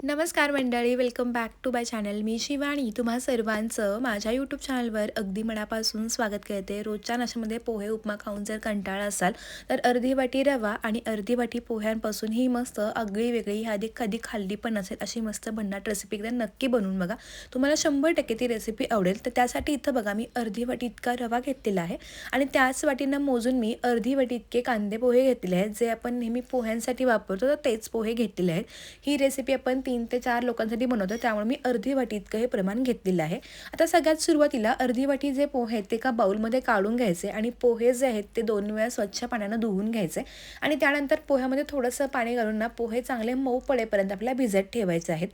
नमस्कार मंडळी, welcome back to my channel. मी शिवानी तुम्हा सर्वांचं माझ्या यूट्यूब चॅनलवर अगदी मनापासून स्वागत करते. रोजच्या नाश्त्यामध्ये पोहे उपमा खाऊन जर कंटाळा असाल तर अर्धी वाटी रवा आणि अर्धी वाटी पोह्यांपासून ही मस्त आगळी वेगळी आधी कधी खाल्ली पण नसेल अशी मस्त भन्नाट रेसिपी एकदा नक्की बनवून बघा. तुम्हाला 100% ती रेसिपी आवडेल. तर त्यासाठी इथं बघा मी अर्धी वाटी इतका रवा घेतलेला आहे आणि त्याच वाटीनं मोजून मी अर्धी वाटी इतके कांदे पोहे घेतलेले आहेत, जे आपण नेहमी पोह्यांसाठी वापरतो तर तेच पोहे घेतलेले आहेत. ही रेसिपी आपण 3 ते 4 लोकांसाठी बनवतो, त्यामुळे मी अर्धी वाटी इतकं हे प्रमाण घेतलेलं आहे. आता सगळ्यात सुरुवातीला अर्धी वाटी जे पोहे आहेत ते एका बाउलमध्ये काढून घ्यायचे आणि पोहे जे आहेत ते 2 वेळा स्वच्छ पाण्यानं धुवून घ्यायचे आणि त्यानंतर पोह्यामध्ये थोडंसं पाणी घालून ना पोहे चांगले मऊ पडेपर्यंत आपल्याला भिजत ठेवायचे आहेत.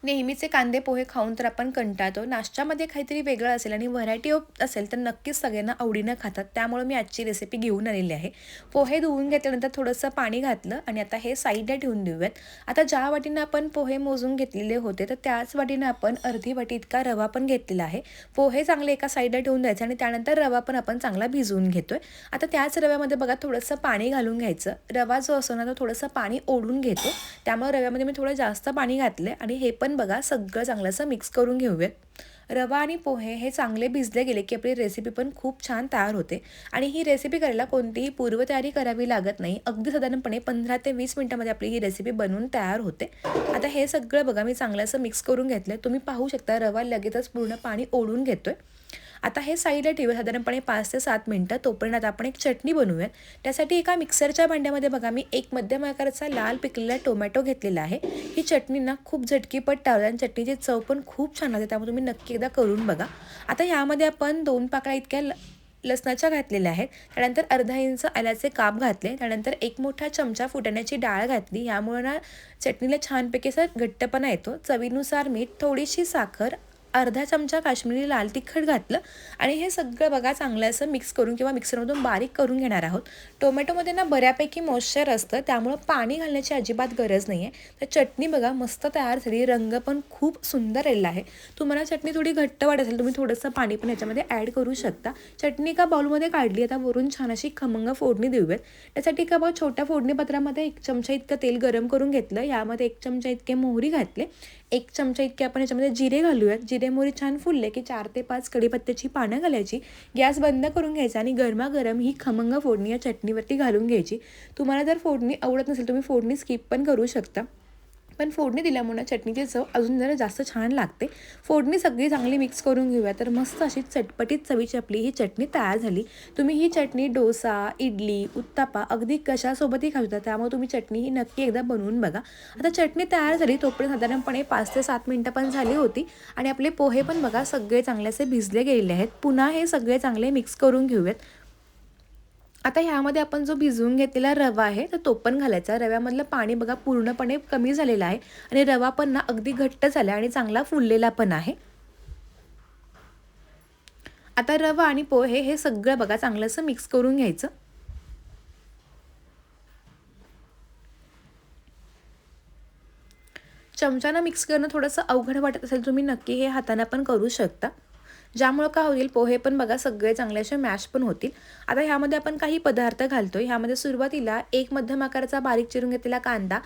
नेहमीचे कांदे पोहे खाऊन तर आपण कंटाळतो. नाश्त्यामध्ये काहीतरी वेगळं असेल आणि व्हरायटी ऑफ असेल तर नक्कीच सगळ्यांना आवडीनं खातात. त्यामुळे मी आजची रेसिपी घेऊन आलेली आहे. पोहे धुवून घेतल्यानंतर थोडंसं पाणी घातलं आणि आता हे साईडला ठेवून देऊयात. आता ज्या वाटीनं आपण पोहे मोजून घेतलेले होते तर त्याच वाटीनं आपण अर्धी वाटी इतका रवा पण घेतलेला आहे. पोहे चांगले एका साईडला ठेवून द्यायचे आणि त्यानंतर रवा पण आपण चांगला भिजवून घेतोय. आता त्याच रव्यामध्ये बघा थोडंसं पाणी घालून घ्यायचं. रवा जो असतो ना तो थोडंसं पाणी ओढून घेतो, त्यामुळे रव्यामध्ये मी थोडं जास्त पाणी घातलं आणि हे पण बघा सगळं चांगलं असं मिक्स करून घेऊयात. रवा आणि पोहे हे चांगले भिजले गेले की आपली रेसिपी पण खूप छान तयार होते आणि ही रेसिपी करायला कोणतीही पूर्वतयारी करावी लागत नाही. अगदी साधारणपणे 15 ते 20 मिनिटांमध्ये आपली ही रेसिपी बनवून तयार होते. आता हे सगळं बघा मी चांगलं असं मिक्स करून घेतलं. तुम्ही पाहू शकता रवा लगेचच पूर्ण पाणी ओढून घेतोय. आता हे साईडला ठेवूया साधारणपणे 5 ते 7 मिनिटं. तोपर्यंत आता आपण एक चटणी बनवूयात. त्यासाठी एका मिक्सरच्या भांड्यामध्ये बघा मी एक मध्यम आकाराचा लाल पिकलेला टोमॅटो घेतलेला आहे. ही चटणी ना खूप झटकीपट टाळते आणि चटणीची चव पण खूप छान लागते, त्यामुळे तुम्ही नक्की एकदा करून बघा. आता यामध्ये आपण 2 पाकळ्या इतक्या लसणाच्या घातलेल्या आहेत. त्यानंतर अर्धा इंच आल्याचे काप घातले. त्यानंतर 1 मोठा चमचा फुटाण्याची डाळ घातली. यामुळे ना चटणीला छानपैकी असा घट्टपणा येतो. चवीनुसार मीठ, थोडीशी साखर, अर्धा चमचा काश्मीरी लाल तिखट घातलं आणि हे सगळं बघा चांगलं असं मिक्स करून किंवा मिक्सरमधून बारीक करून घेणार आहोत. टोमॅटोमध्ये ना बऱ्यापैकी मॉइश्चर असतं, त्यामुळं पाणी घालण्याची अजिबात गरज नाही आहे. तर चटणी बघा मस्त तयार झाली. रंग पण खूप सुंदर आलेला आहे. तुम्हाला चटणी थोडी घट्ट वाटत असेल तुम्ही थोडंसं पाणी पण याच्यामध्ये ॲड करू शकता. चटणी एका बाउलमध्ये काढली. आता वरून छान अशी खमंग फोडणी देऊयात. त्यासाठी एका छोट्या फोडणी पत्रामध्ये 1 चमचा इतकं तेल गरम करून घेतलं. यामध्ये 1 चमचा इतके मोहरी घातले. 1 चमचा इतके आपण याच्यामध्ये जिरे घालूयात. जिरे मोहरी छान फुलले की 4 ते 5 कढीपत्त्याची पानं घालायची. गॅस बंद करून घ्यायचा आणि गरमागरम ही खमंग फोडणी या चटणीवरती घालून घ्यायची. तुम्हाला जर फोडणी आवडत नसेल तुम्ही फोडणी स्किप पण करू शकता, पण फोडणी दिल्यामुळे चटणीची चव अजून जरा जास्त छान लागते. फोडणी सगळी चांगली मिक्स करून घेऊया. तर मस्त अशी चटपटीत चवीची आपली ही चटणी तयार झाली. तुम्ही ही चटणी डोसा, इडली, उत्तप्पा अगदी कशासोबतही खाऊ शकता, त्यामुळे तुम्ही चटणी ही नक्की एकदा बनवून बघा. आता चटणी तयार झाली तोपर्यंत साधारणपणे 5 ते 7 मिनिटं पण झाली होती आणि आपले पोहे पण बघा सगळे चांगले असे भिजले गेलेले आहेत. पुन्हा हे सगळे चांगले मिक्स करून घेऊयात. आता ह्यामध्ये आपण जो भिजवून घेतलेला रवा आहे तर तो पण घालायचा. रव्यामधलं पाणी बघा पूर्णपणे कमी झालेलं आहे आणि रवा पण ना अगदी घट्ट झाला आणि चांगला फुललेला पण आहे. आता रवा आणि पोहे हे सगळं बघा चांगलं असं मिक्स करून घ्यायचं. चमच्यानं मिक्स करणं थोडंसं अवघड वाटत असेल तुम्ही नक्की हे हाताने पण करू शकता. ज्यामुळं काय होईल पोहे पण बघा सगळे चांगले असे मॅश पण होतील. आता ह्यामध्ये आपण काही पदार्थ घालतोय. ह्यामध्ये सुरुवातीला एक मध्यम आकाराचा बारीक चिरून घेतलेला कांदा,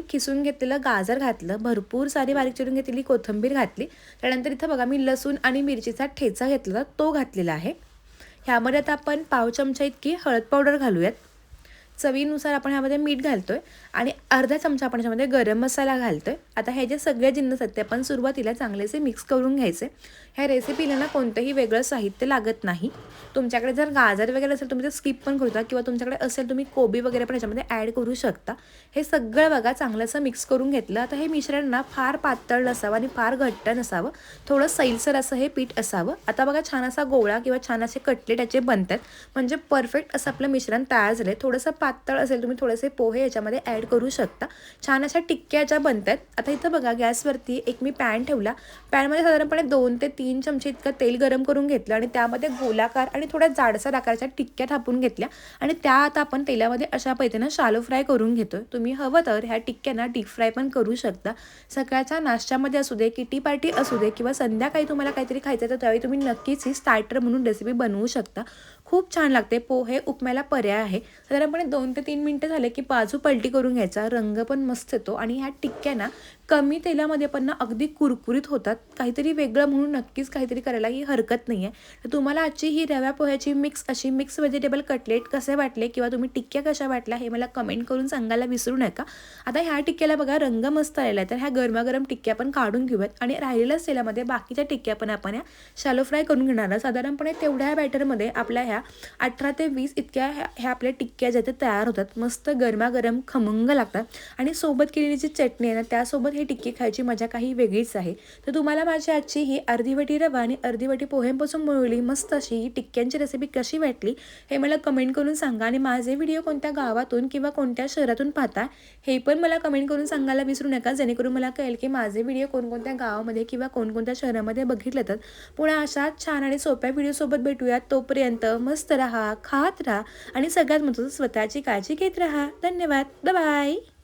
खिसून घेतलेलं गाजर घातलं, भरपूर सारी बारीक चिरून घेतलेली कोथिंबीर घातली. त्यानंतर इथं बघा मी लसूण आणि मिरचीचा ठेचा घेतलेला तो घातलेला आहे. ह्यामध्ये आता आपण पाव चमचा इतकी हळद पावडर घालूयात. चवीनुसार आपण ह्यामध्ये मीठ घालतोय आणि अर्धा चमचा आपण ह्याच्यामध्ये गरम मसाला घालतोय. आता हे जे सगळे जिन्नस आहेत ते आपण सुरुवातीला चांगलेसे मिक्स करून घ्यायचे. ह्या रेसिपीला ना कोणतंही वेगळं साहित्य लागत नाही. तुमच्याकडे जर गाजर वगैरे असेल तुम्ही ते स्किप पण करू शकता किंवा तुमच्याकडे असेल तुम्ही कोबी वगैरे पण ह्याच्यामध्ये ॲड करू शकता. हे सगळं बघा चांगलं असं मिक्स करून घेतलं. आता हे मिश्रण ना फार पातळ नसावं आणि फार घट्ट नसावं, थोडं सैलसर असं हे पीठ असावं. आता बघा छान असा गोळा किंवा छान असे कटलेट याचे बनतात, म्हणजे परफेक्ट असं आपलं मिश्रण तयार झालं. थोडंसं पातळ असेल तुम्ही थोडेसे पोहे याच्यामध्ये ॲड करू शकता. छान अशा टिक्क्या ज्या बनतात. आता इथं बघा गॅसवरती एक मी पॅन ठेवला. पॅनमध्ये साधारणपणे 2 ते 3 चमचे इतकं तेल गरम करून घेतलं आणि त्यामध्ये गोलाकार आणि थोड्या जाडसर आकाराच्या टिक्क्या थापून घेतल्या आणि त्या आता आपण तेलामध्ये अशा पद्धतीनं शालो फ्राय करून घेतोय. तुम्ही हवं तर ह्या टिक्क्यांना डीप फ्राय पण करू शकता. सकाळच्या नाश्त्यामध्ये असू दे, किटी पार्टी असू दे किंवा संध्याकाळी तुम्हाला काहीतरी खायचं तर त्यावेळी तुम्ही नक्कीच ही स्टार्टर म्हणून रेसिपी बनवू शकता. खूप छान लागते. पोहे उपम्याला पर्याय आहे. साधारणपणे 2 ते 3 मिनिटं झाले की बाजू पलटी करून घ्यायचा. रंग पण मस्त येतो आणि ह्या टिक्क्या ना कमी तेलामध्ये पण ना अगदी कुरकुरीत होतात. काहीतरी वेगळं म्हणून नक्कीच काहीतरी करायला ही हरकत नाही आहे. तर तुम्हाला आजची ही रव्या पोह्याची मिक्स व्हेजिटेबल कटलेट कसे वाटले किंवा तुम्ही टिक्क्या कशा वाटल्या हे मला कमेंट करून सांगायला विसरू नका. आता ह्या टिक्क्याला बघा रंग मस्त आलेला आहे. तर ह्या गरमागरम टिक्क्या पण काढून घेऊयात आणि राहिलेल्या तेलामध्ये बाकीच्या टिक्क्या पण आपण ह्या शॅलो फ्राय करून घेणार आहोत. साधारणपणे तेवढ्या बॅटरमध्ये आपल्या ह्या 18 ते 20 इतक्या ह्या आपल्या टिक्क्या ज्या तयार होतात. मस्त गरमागरम खमंग लागतात आणि सोबत केलेली जी चटणी आहे ना त्यासोबत ही टिक्की खायची मजा काही वेगळीच आहे. तर तुम्हाला माझी आजची ही अर्धी वाटी रवा आणि अर्धी वाटी पोह्यांपासून मिळवली मस्त अशी ही टिक्क्यांची रेसिपी कशी वाटली हे मला कमेंट करून सांगा आणि माझे व्हिडिओ कोणत्या गावातून किंवा कोणत्या शहरातून पाहता हे पण मला कमेंट करून सांगायला विसरू नका. जेणेकरून मला कळेल की माझे व्हिडिओ कोणकोणत्या गावामध्ये किंवा कोणकोणत्या शहरामध्ये बघितले तर. पुन्हा अशाच छान आणि सोप्या व्हिडिओसोबत भेटूयात. तोपर्यंत मस्त राहा, खात राहा आणि सगळ्यात महत्त्वाचं स्वतःची काळजी घेत राहा. धन्यवाद. बाय.